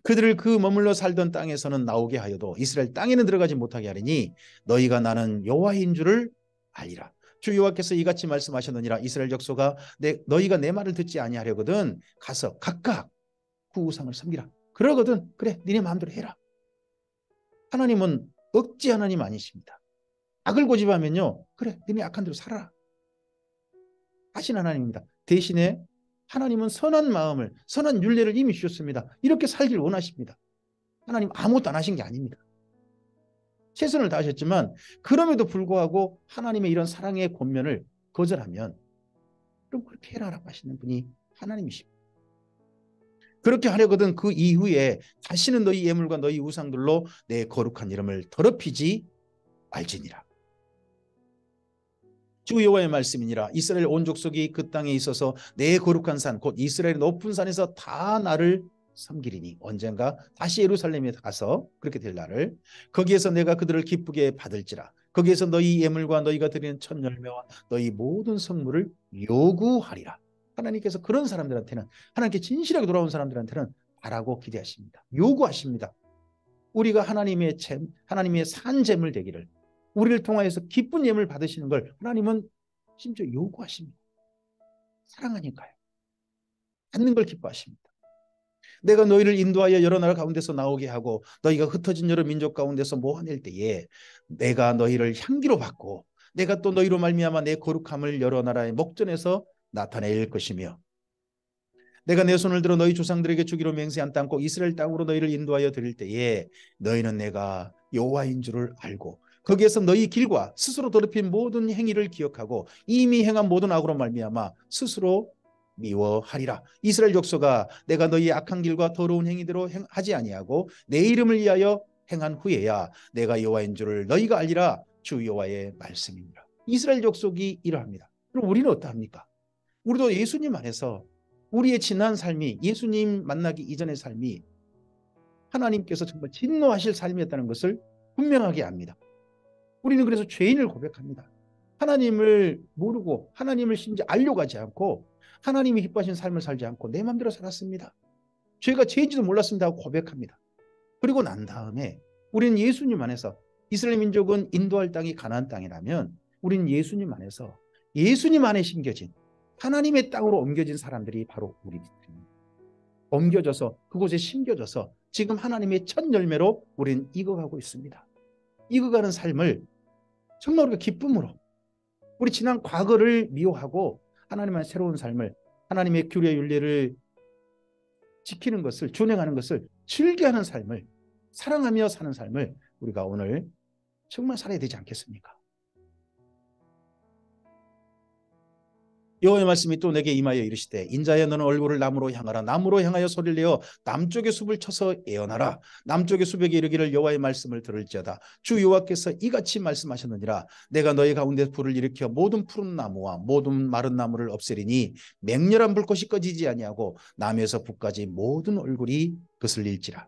그들을 그 머물러 살던 땅에서는 나오게 하여도 이스라엘 땅에는 들어가지 못하게 하리니 너희가 나는 여호와인 줄을 알리라. 주 여호와께서 이같이 말씀하셨느니라. 이스라엘 족속아 너희가 내 말을 듣지 아니하려거든 가서 각각 그 우상을 섬기라. 그러거든 그래 니네 마음대로 해라. 하나님은 억지 하나님 아니십니다. 악을 고집하면요, 그래, 너네 악한 대로 살아라 하신 하나님입니다. 대신에 하나님은 선한 마음을, 선한 율례를 이미 주셨습니다. 이렇게 살길 원하십니다. 하나님 아무것도 안 하신 게 아닙니다. 최선을 다하셨지만 그럼에도 불구하고 하나님의 이런 사랑의 권면을 거절하면 그럼 그렇게 해라라고 하시는 분이 하나님이십니다. 그렇게 하려거든 그 이후에 다시는 너희 예물과 너희 우상들로 내 거룩한 이름을 더럽히지 말지니라. 주 여호와의 말씀이니라. 이스라엘 온 족속이 그 땅에 있어서 내 거룩한 산 곧 이스라엘의 높은 산에서 다 나를 섬기리니, 언젠가 다시 예루살렘에 가서 그렇게 될 날을, 거기에서 내가 그들을 기쁘게 받을지라. 거기에서 너희 예물과 너희가 드리는 첫 열매와 너희 모든 성물을 요구하리라. 하나님께서 그런 사람들한테는, 하나님께 진실하게 돌아온 사람들한테는 바라고 기대하십니다. 요구하십니다. 우리가 하나님의 산 제물 되기를, 우리를 통하여서 기쁜 예물 받으시는 걸 하나님은 심지어 요구하십니다. 사랑하니까요. 받는 걸 기뻐하십니다. 내가 너희를 인도하여 여러 나라 가운데서 나오게 하고 너희가 흩어진 여러 민족 가운데서 모아낼 때에 내가 너희를 향기로 받고 내가 또 너희로 말미암아 내 거룩함을 여러 나라의 목전에서 나타낼 것이며, 내가 내 손을 들어 너희 조상들에게 주기로 맹세한 땅 곧 이스라엘 땅으로 너희를 인도하여 드릴 때에 너희는 내가 여호와인 줄을 알고 거기에서 너희 길과 스스로 더럽힌 모든 행위를 기억하고 이미 행한 모든 악으로 말미암아 스스로 미워하리라. 이스라엘 족속아, 내가 너희 악한 길과 더러운 행위대로 하지 아니하고 내 이름을 위하여 행한 후에야 내가 여호와인 줄을 너희가 알리라. 주 여호와의 말씀입니다. 이스라엘 족속이 이러합니다. 그럼 우리는 어떠합니까? 우리도 예수님 안에서 우리의 지난 삶이, 예수님 만나기 이전의 삶이 하나님께서 정말 진노하실 삶이었다는 것을 분명하게 압니다. 우리는 그래서 죄인을 고백합니다. 하나님을 모르고 하나님을 심지어 알려고 하지 않고 하나님이 기뻐하신 삶을 살지 않고 내 마음대로 살았습니다. 죄가 죄인지도 몰랐습니다 하고 고백합니다. 그리고 난 다음에 우리는 예수님 안에서, 이스라엘 민족은 인도할 땅이 가나안 땅이라면 우리는 예수님 안에서, 예수님 안에 심겨진 하나님의 땅으로 옮겨진 사람들이 바로 우리들입니다. 옮겨져서 그곳에 심겨져서 지금 하나님의 첫 열매로 우리는 익어가고 있습니다. 익어가는 삶을 정말 우리가 기쁨으로, 우리 지난 과거를 미워하고 하나님의 새로운 삶을, 하나님의 규례 윤례를 지키는 것을, 준행하는 것을 즐겨하는 삶을, 사랑하며 사는 삶을 우리가 오늘 정말 살아야 되지 않겠습니까? 여호와의 말씀이 또 내게 임하여 이르시되, 인자야 너는 얼굴을 남으로 향하라. 남으로 향하여 소리를 내어 남쪽의 숲을 쳐서 예언하라. 남쪽의 숲에게 이르기를 여호와의 말씀을 들을지어다. 주 여호와께서 이같이 말씀하셨느니라. 내가 너희 가운데 불을 일으켜 모든 푸른 나무와 모든 마른 나무를 없애리니 맹렬한 불꽃이 꺼지지 아니하고 남에서 북까지 모든 얼굴이 거슬릴지라.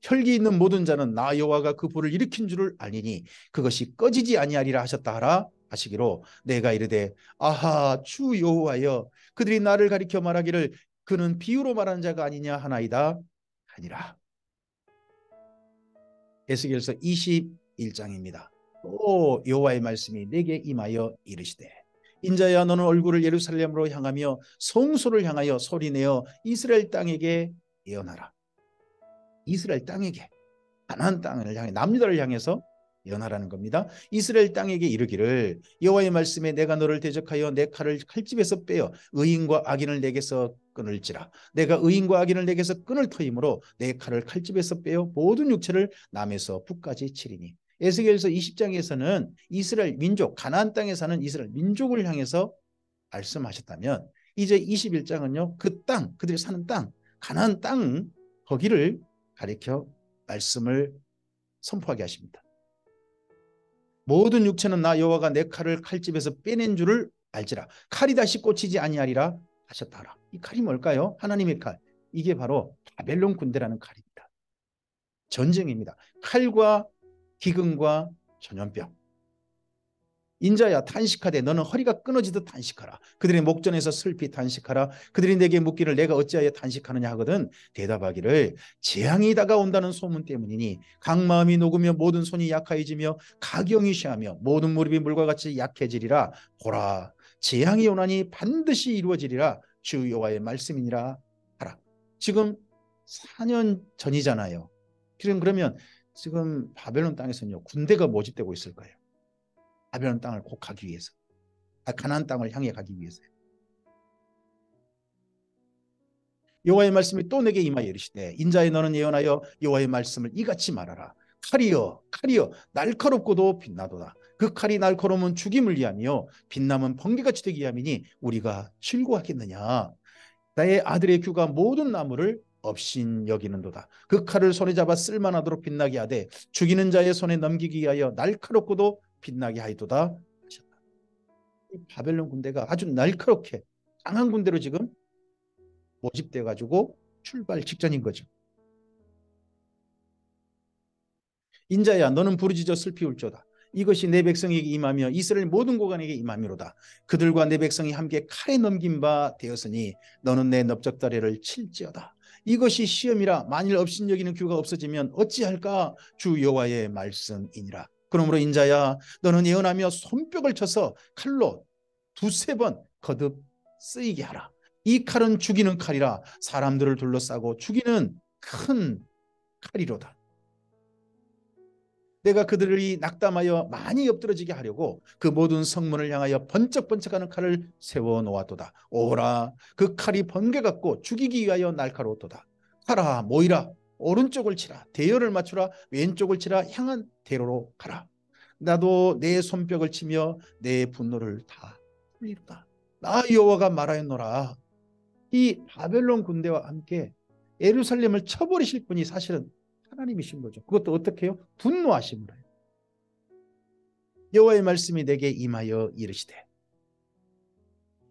혈기 있는 모든 자는 나 여호와가 그 불을 일으킨 줄을 알리니 그것이 꺼지지 아니하리라 하셨다 하라 하시기로, 내가 이르되 아하 주 여호와여, 그들이 나를 가리켜 말하기를 그는 비유로 말하는 자가 아니냐 하나이다 하니라. 에스겔서 21장입니다. 또 여호와의 말씀이 내게 임하여 이르시되, 인자야 너는 얼굴을 예루살렘으로 향하며 성소를 향하여 소리내어 이스라엘 땅에게 예언하라. 이스라엘 땅에게, 가나안 땅을 향해, 남유다를 향해서 예언하라는 겁니다. 이스라엘 땅에게 이르기를 여호와의 말씀에 내가 너를 대적하여 내 칼을 칼집에서 빼어 의인과 악인을 내게서 끊을지라. 내가 의인과 악인을 내게서 끊을 터이므로 내 칼을 칼집에서 빼어 모든 육체를 남에서 북까지 치리니. 에스겔서 20장에서는 이스라엘 민족, 가나안 땅에 사는 이스라엘 민족을 향해서 말씀하셨다면, 이제 21장은요 그 땅, 그들이 사는 땅, 가나안 땅, 거기를 가리켜 말씀을 선포하게 하십니다. 모든 육체는 나 여호와가 내 칼을 칼집에서 빼낸 줄을 알지라. 칼이 다시 꽂히지 아니하리라 하셨다 하라. 이 칼이 뭘까요? 하나님의 칼. 이게 바로 바벨론 군대라는 칼입니다. 전쟁입니다. 칼과 기근과 전염병. 인자야 탄식하되 너는 허리가 끊어지듯 탄식하라. 그들의 목전에서 슬피 탄식하라. 그들이 내게 묻기를 내가 어찌하여 탄식하느냐 하거든 대답하기를 재앙이 다가온다는 소문 때문이니 각 마음이 녹으며 모든 손이 약하여지며 가경이 쇠하며 모든 무릎이 물과 같이 약해지리라. 보라 재앙이 오나니 반드시 이루어지리라. 주 여호와의 말씀이니라 하라. 지금 4년 전이잖아요. 그러면 지금 바벨론 땅에서는요, 군대가 모집되고 있을 거예요. 바벨론 땅을 꼭 가기 위해서. 가나안 땅을 향해 가기 위해서요. 여호와의 말씀이 또 내게 임하여 이르시되 인자여 너는 예언하여 여호와의 말씀을 이같이 말하라. 칼이여 칼이여 날카롭고도 빛나도다. 그 칼이 날카로우면 죽임을 위함이요 빛나면 번개같이 되기 위함이니 우리가 즐거워하겠느냐. 나의 아들의 규가 모든 나무를 업신 여기는도다. 그 칼을 손에 잡아 쓸만하도록 빛나게 하되 죽이는 자의 손에 넘기기 위하여 날카롭고도 빛나게 하이도다. 이 바벨론 군대가 아주 날카롭게 강한 군대로 지금 모집돼 가지고 출발 직전인 거죠. 인자야 너는 부르짖어 슬피 울조다. 이것이 내 백성에게 임하며 이스라엘 모든 고관에게 임함이로다. 그들과 내 백성이 함께 칼에 넘긴 바 되었으니 너는 내 넓적다리를 칠지어다. 이것이 시험이라 만일 업신여기는 규가 없어지면 어찌할까. 주 여호와의 말씀이니라. 그러므로 인자야 너는 예언하며 손뼉을 쳐서 칼로 두세 번 거듭 쓰이게 하라. 이 칼은 죽이는 칼이라 사람들을 둘러싸고 죽이는 큰 칼이로다. 내가 그들이 낙담하여 많이 엎드러지게 하려고 그 모든 성문을 향하여 번쩍번쩍하는 칼을 세워놓았도다. 오라 그 칼이 번개 같고 죽이기 위하여 날카로웠도다. 가라 모이라 오른쪽을 치라 대열을 맞추라 왼쪽을 치라 향한 대로로 가라. 나도 내 손뼉을 치며 내 분노를 다 풀리로다. 나 여호와가 말하였노라. 이 바벨론 군대와 함께 예루살렘을 쳐버리실 분이 사실은 하나님이신 거죠. 그것도 어떻게 해요? 분노하심으로 해요. 여호와의 말씀이 내게 임하여 이르시되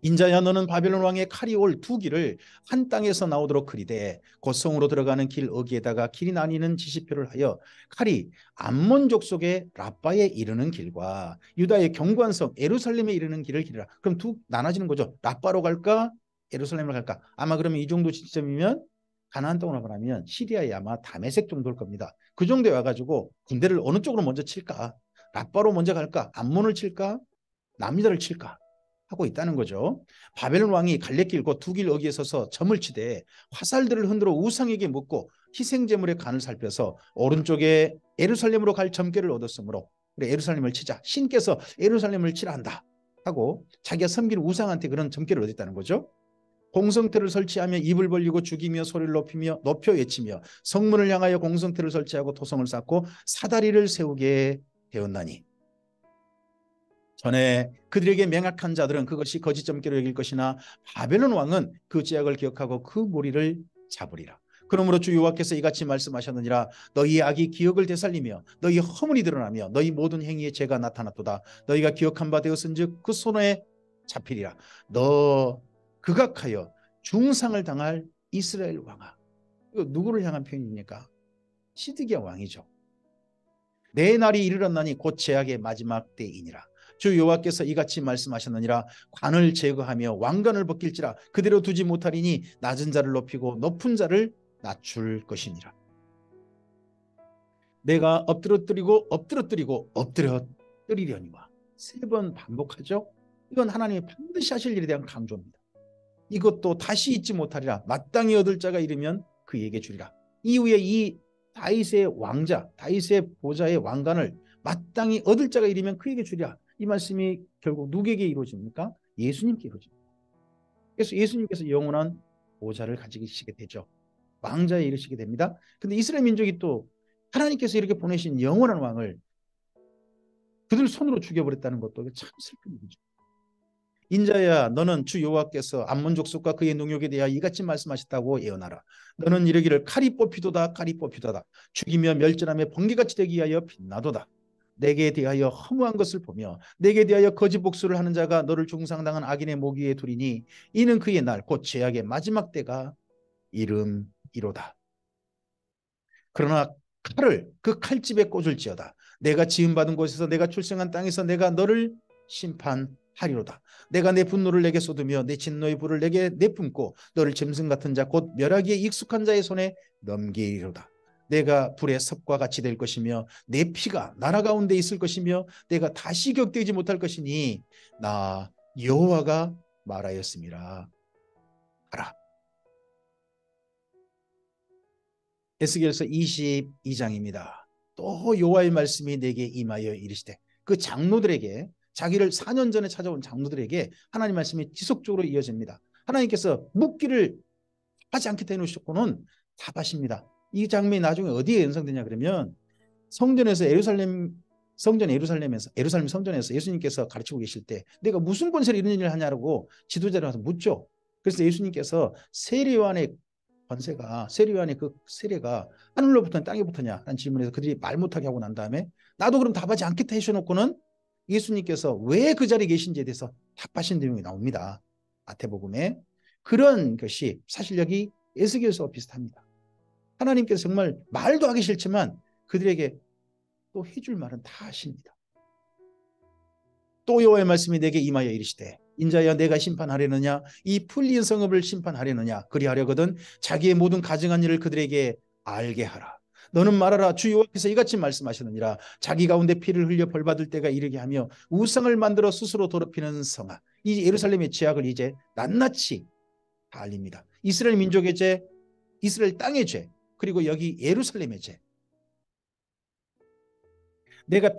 인자야 너는 바벨론 왕의 칼이 올 두 길을 한 땅에서 나오도록 그리되 곧 성으로 들어가는 길 어기에다가 길이 나뉘는 지시표를 하여 칼이 암몬 족속의 라빠에 이르는 길과 유다의 견고한 성 예루살렘에 이르는 길을 기르라. 그럼 두 나눠지는 거죠. 라빠로 갈까 예루살렘으로 갈까. 아마 그러면 이 정도 지점이면 가나안 땅으로 가면 시리아에 아마 다메섹 정도일 겁니다. 그 정도에 와가지고 군대를 어느 쪽으로 먼저 칠까. 라빠로 먼저 갈까 암몬을 칠까 남유다를 칠까 하고 있다는 거죠. 바벨론 왕이 갈래길 곧 두 길 어기에 서서 점을 치되 화살들을 흔들어 우상에게 묻고 희생제물의 간을 살펴서 오른쪽에 예루살렘으로 갈 점괘를 얻었으므로 그래 예루살렘을 치자. 신께서 예루살렘을 치라 한다 하고 자기가 섬기는 우상한테 그런 점괘를 얻었다는 거죠. 공성태를 설치하며 입을 벌리고 죽이며 소리를 높여 외치며 성문을 향하여 공성태를 설치하고 토성을 쌓고 사다리를 세우게 되었나니 전에 그들에게 맹약한 자들은 그것이 거짓 점괘로 여길 것이나 바벨론 왕은 그 죄악을 기억하고 그 무리를 잡으리라. 그러므로 주 여호와께서 이같이 말씀하셨느니라. 너희의 악이 기억을 되살리며 너희 허물이 드러나며 너희 모든 행위의 죄가 나타났도다. 너희가 기억한 바 되었은즉 그 손에 잡히리라. 너 극악하여 중상을 당할 이스라엘 왕아. 이거 누구를 향한 표현입니까? 시드기야 왕이죠. 내 날이 이르렀나니 곧 제약의 마지막 때이니라. 주 여호와께서 이같이 말씀하셨느니라. 관을 제거하며 왕관을 벗길지라. 그대로 두지 못하리니 낮은 자를 높이고 높은 자를 낮출 것이니라. 내가 엎드러뜨리고 엎드려뜨리려니와 세 번 반복하죠. 이건 하나님이 반드시 하실 일에 대한 강조입니다. 이것도 다시 잊지 못하리라. 마땅히 얻을 자가 이르면 그에게 주리라. 이후에 이 다윗의 왕자 다윗의 보좌의 왕관을 마땅히 얻을 자가 이르면 그에게 주리라. 이 말씀이 결국 누구에게 이루어집니까? 예수님께 이루어집니다. 그래서 예수님께서 영원한 보좌를 가지시게 되죠. 왕자에 이르시게 됩니다. 근데 이스라엘 민족이 또 하나님께서 이렇게 보내신 영원한 왕을 그들 손으로 죽여버렸다는 것도 참 슬픈 일이죠. 인자야 너는 주 여호와께서 암몬 족속과 그의 농역에 대하여 이같이 말씀하셨다고 예언하라. 너는 이르기를 칼이 뽑히도다 칼이 뽑히도다. 죽이며 멸절하며 번개같이 되기 위하여 빛나도다. 내게 대하여 허무한 것을 보며 내게 대하여 거짓 복수를 하는 자가 너를 중상당한 악인의 목 위에 두리니 이는 그의 날 곧 죄악의 마지막 때가 이름이로다. 그러나 칼을 그 칼집에 꽂을지어다. 내가 지음받은 곳에서 내가 출생한 땅에서 내가 너를 심판하리로다. 내가 내 분노를 내게 쏟으며 내 진노의 불을 내게 내뿜고 너를 짐승 같은 자 곧 멸하기에 익숙한 자의 손에 넘기리로다. 내가 불의 섭과 같이 될 것이며 내 피가 나라 가운데 있을 것이며 내가 다시 격되지 못할 것이니 나 여호와가 말하였음이라 하라. 에스겔서 22장입니다. 또 여호와의 말씀이 내게 임하여 이르시되, 그 장로들에게, 자기를 4년 전에 찾아온 장로들에게 하나님 말씀이 지속적으로 이어집니다. 하나님께서 묻기를 하지 않게 해놓으셨고는 답하십니다. 이 장면이 나중에 어디에 연상되냐 그러면 성전에서 예루살렘 성전에서 예수님께서 가르치고 계실 때 내가 무슨 권세로 이런 일을 하냐고 지도자를 와서 묻죠. 그래서 예수님께서 세례요한의 그 세례가 하늘로부터 땅에부터냐 하는 질문에서 그들이 말 못하게 하고 난 다음에 나도 그럼 답하지 않겠다 해주셔놓고는 예수님께서 왜 그 자리에 계신지에 대해서 답하신 내용이 나옵니다. 마태복음에. 그런 것이 사실 여기 에스겔서와 비슷합니다. 하나님께서 정말 말도 하기 싫지만 그들에게 또 해줄 말은 다 하십니다. 또 여호와의 말씀이 내게 임하여 이르시되, 인자야 내가 심판하려느냐, 이 풀린 성읍을 심판하려느냐, 그리하려거든 자기의 모든 가증한 일을 그들에게 알게 하라. 너는 말하라, 주 여호와께서 이같이 말씀하시느니라. 자기 가운데 피를 흘려 벌받을 때가 이르게 하며 우상을 만들어 스스로 더럽히는 성아, 이 예루살렘의 죄악을 이제 낱낱이 다 알립니다. 이스라엘 민족의 죄, 이스라엘 땅의 죄, 그리고 여기 예루살렘의 죄. 내가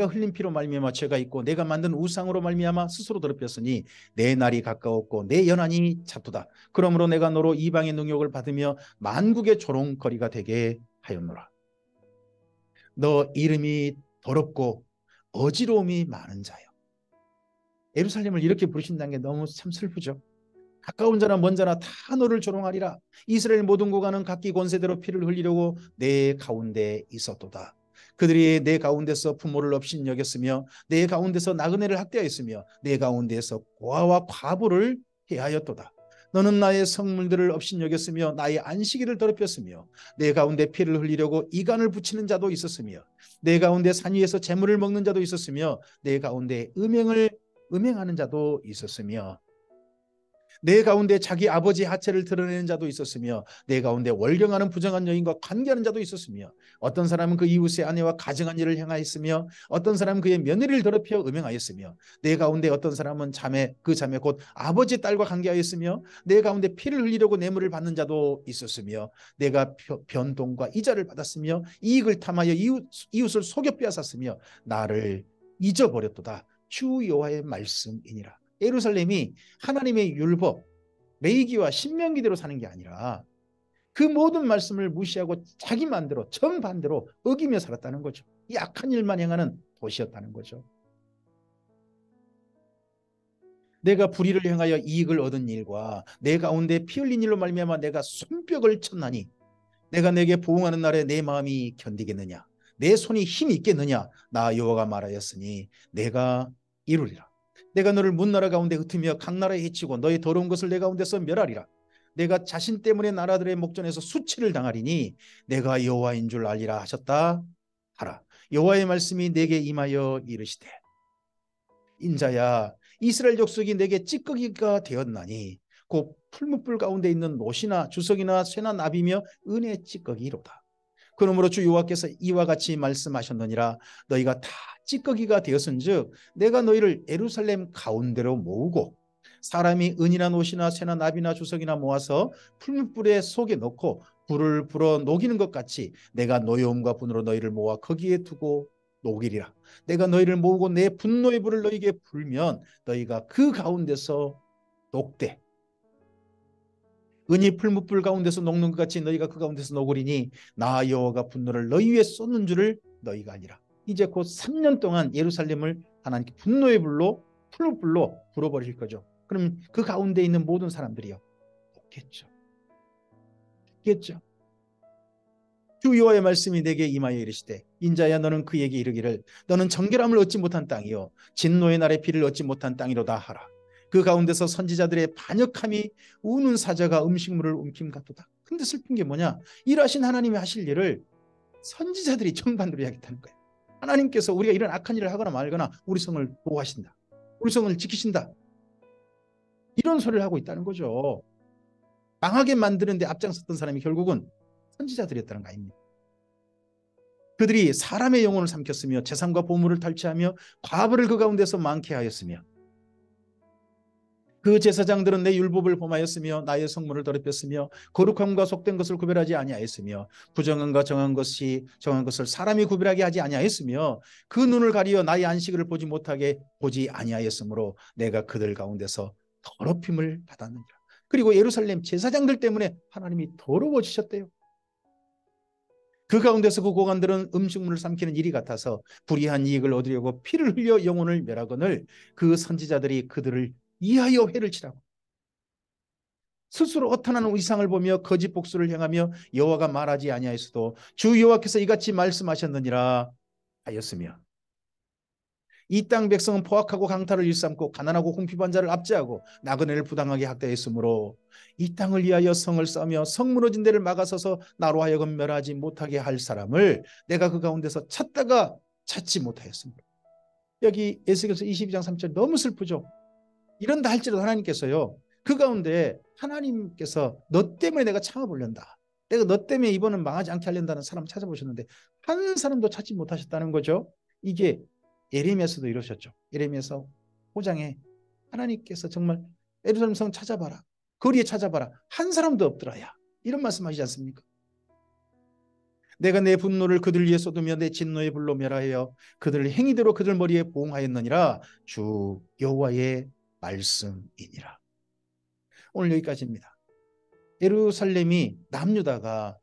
흘린 피로 말미암아 죄가 있고 내가 만든 우상으로 말미암아 스스로 더럽혔으니 내 날이 가까웠고 내 연한이 잦도다. 그러므로 내가 너로 이방의 능욕을 받으며 만국의 조롱거리가 되게 하였노라. 너 이름이 더럽고 어지러움이 많은 자요. 예루살렘을 이렇게 부르신다는 게 너무 참 슬프죠. 가까운 자나 먼 자나 다 너를 조롱하리라. 이스라엘 모든 고관은 각기 권세대로 피를 흘리려고 내 가운데 있었도다. 그들이 내 가운데서 부모를 업신여겼으며 내 가운데서 나그네를 학대하였으며 내 가운데서 고아와 과부를 해하였도다. 너는 나의 성물들을 업신여겼으며 나의 안식일을 더럽혔으며 내 가운데 피를 흘리려고 이간을 붙이는 자도 있었으며 내 가운데 산 위에서 재물을 먹는 자도 있었으며 내 가운데 음행하는 자도 있었으며 내 가운데 자기 아버지의 하체를 드러내는 자도 있었으며 내 가운데 월경하는 부정한 여인과 관계하는 자도 있었으며 어떤 사람은 그 이웃의 아내와 가증한 일을 행하였으며 어떤 사람은 그의 며느리를 더럽혀 음행하였으며 내 가운데 어떤 사람은 그 자매 곧 아버지의 딸과 관계하였으며 내 가운데 피를 흘리려고 뇌물을 받는 자도 있었으며 내가 변동과 이자를 받았으며 이익을 탐하여 이웃을 속여 빼앗았으며 나를 잊어버렸도다. 주 여호와의 말씀이니라. 예루살렘이 하나님의 율법, 레위기와 신명기대로 사는 게 아니라 그 모든 말씀을 무시하고 자기 마음대로 정반대로 어기며 살았다는 거죠. 이 악한 일만 행하는 도시였다는 거죠. 내가 불의를 행하여 이익을 얻은 일과 내 가운데 피 흘린 일로 말미암아 내가 손뼉을 쳤나니 내가 내게 보응하는 날에 내 마음이 견디겠느냐, 내 손이 힘이 있겠느냐. 나 여호와가 말하였으니 내가 이루리라. 내가 너를 문나라 가운데 흩으며 각 나라에 해치고 너의 더러운 것을 내 가운데서 멸하리라. 내가 자신 때문에 나라들의 목전에서 수치를 당하리니 내가 여호와인 줄 알리라 하셨다 하라. 여호와의 말씀이 내게 임하여 이르시되, 인자야 이스라엘 족속이 내게 찌꺼기가 되었나니 곧 풀무불 가운데 있는 노시나 주석이나 쇠나 나비며 은의 찌꺼기로다. 그러므로 주 여호와께서 이와 같이 말씀하셨느니라. 너희가 다 찌꺼기가 되었은즉 내가 너희를 예루살렘 가운데로 모으고 사람이 은이나 노시나 쇠나 나비나 주석이나 모아서 풀무불에 속에 넣고 불을 불어 녹이는 것 같이 내가 노여움과 분으로 너희를 모아 거기에 두고 녹이리라. 내가 너희를 모으고 내 분노의 불을 너희에게 불면 너희가 그 가운데서 녹되 은이 풀무불 가운데서 녹는 것 같이 너희가 그 가운데서 녹으리니 나 여호와가 분노를 너희 위에 쏟는 줄을 너희가 아니라. 이제 곧 3년 동안 예루살렘을 하나님께 분노의 불로 풀무불로 불어버릴 거죠. 그럼 그 가운데 있는 모든 사람들이요 녹겠죠. 죽겠죠. 주 여호와의 말씀이 내게 임하여 이르시되, 인자야 너는 그에게 이르기를 너는 정결함을 얻지 못한 땅이요 진노의 날에 피를 얻지 못한 땅이로다 하라. 그 가운데서 선지자들의 반역함이 우는 사자가 음식물을 움킴 같도다. 근데 슬픈 게 뭐냐, 일하신 하나님이 하실 일을 선지자들이 정반대로 해야겠다는 거예요. 하나님께서 우리가 이런 악한 일을 하거나 말거나 우리 성을 보호하신다, 우리 성을 지키신다, 이런 소리를 하고 있다는 거죠. 망하게 만드는데 앞장섰던 사람이 결국은 선지자들이었다는 거 아닙니까? 그들이 사람의 영혼을 삼켰으며 재산과 보물을 탈취하며 과부를 그 가운데서 많게 하였으며 그 제사장들은 내 율법을 범하였으며 나의 성문을 더럽혔으며 거룩함과 속된 것을 구별하지 아니하였으며 부정한과 정한 것을 사람이 구별하게 하지 아니하였으며 그 눈을 가리어 나의 안식을 보지 아니하였으므로 내가 그들 가운데서 더럽힘을 받았느니라. 그리고 예루살렘 제사장들 때문에 하나님이 더러워지셨대요. 그 가운데서 그 고관들은 음식물을 삼키는 일이 같아서 불의한 이익을 얻으려고 피를 흘려 영혼을 멸하거늘 그 선지자들이 그들을 이하여 회를 치라고 스스로 어탄하는 위상을 보며 거짓 복수를 행하며 여호와가 말하지 아니하였어도 주 여호와께서 이같이 말씀하셨느니라 하였으며 이 땅 백성은 포악하고 강탈을 일삼고 가난하고 궁핍한 자를 압제하고 나그네를 부당하게 학대했으므로 이 땅을 위하여 성을 쌓으며 성 무너진 데를 막아서서 나로 하여금 멸하지 못하게 할 사람을 내가 그 가운데서 찾다가 찾지 못하였으므로. 여기 에스겔서 22장 3절 너무 슬프죠. 이런다 할지라도 하나님께서요, 그 가운데 하나님께서 너 때문에 내가 참아보련다, 내가 너 때문에 이번은 망하지 않게 하련다는 사람 찾아보셨는데 한 사람도 찾지 못하셨다는 거죠. 이게 예레미야서도 이러셨죠. 예레미야서 5장에 하나님께서 정말 예루살렘 성 찾아봐라, 거리에 찾아봐라, 한 사람도 없더라야, 이런 말씀하시지 않습니까? 내가 내 분노를 그들 위에 쏟으며 내 진노의 불로 멸하여 그들을 행위대로 그들 머리에 보응하였느니라. 주 여호와의 말씀이니라. 오늘 여기까지입니다. 예루살렘이 남유다가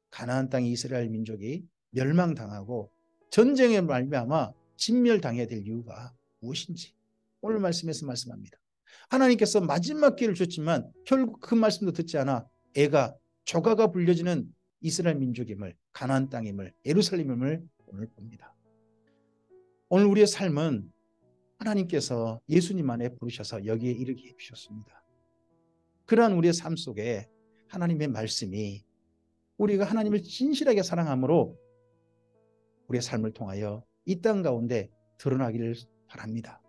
가나안 땅의 이스라엘 민족이 멸망당하고 전쟁에 말미암아 진멸당해야 될 이유가 무엇인지 오늘 말씀에서 말씀합니다. 하나님께서 마지막 기회를 줬지만 결국 그 말씀도 듣지 않아 애가 조가가 불려지는 이스라엘 민족임을, 가나안 땅임을, 예루살렘임을 오늘 봅니다. 오늘 우리의 삶은 하나님께서 예수님 안에 부르셔서 여기에 이르게 해주셨습니다. 그러한 우리의 삶 속에 하나님의 말씀이 우리가 하나님을 진실하게 사랑함으로 우리의 삶을 통하여 이 땅 가운데 드러나기를 바랍니다.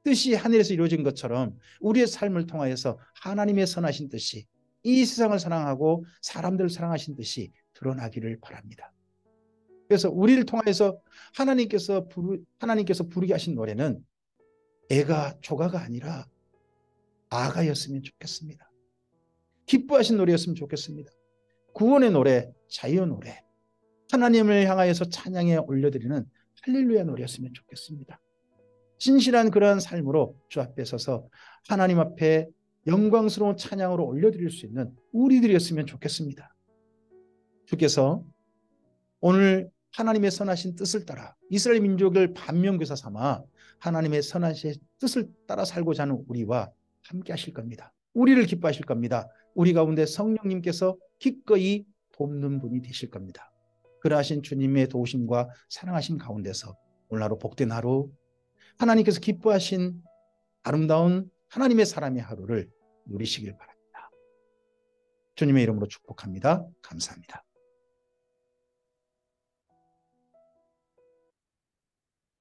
뜻이 하늘에서 이루어진 것처럼 우리의 삶을 통하여서 하나님의 선하신 뜻이 이 세상을 사랑하고 사람들을 사랑하신 뜻이 드러나기를 바랍니다. 그래서 우리를 통하여서 하나님께서 부르게 하신 노래는 애가 조가가 아니라 아가였으면 좋겠습니다. 기뻐하신 노래였으면 좋겠습니다. 구원의 노래, 자유의 노래, 하나님을 향하여서 찬양에 올려드리는 할렐루야 노래였으면 좋겠습니다. 진실한 그러한 삶으로 주 앞에 서서 하나님 앞에 영광스러운 찬양으로 올려드릴 수 있는 우리들이었으면 좋겠습니다. 주께서 오늘 하나님의 선하신 뜻을 따라 이스라엘 민족을 반면교사 삼아 하나님의 선하신 뜻을 따라 살고자 하는 우리와 함께 하실 겁니다. 우리를 기뻐하실 겁니다. 우리 가운데 성령님께서 기꺼이 돕는 분이 되실 겁니다. 그러하신 주님의 도우심과 사랑하심 가운데서 오늘 하루 복된 하루, 하나님께서 기뻐하신 아름다운 하나님의 사람의 하루를 누리시길 바랍니다. 주님의 이름으로 축복합니다. 감사합니다.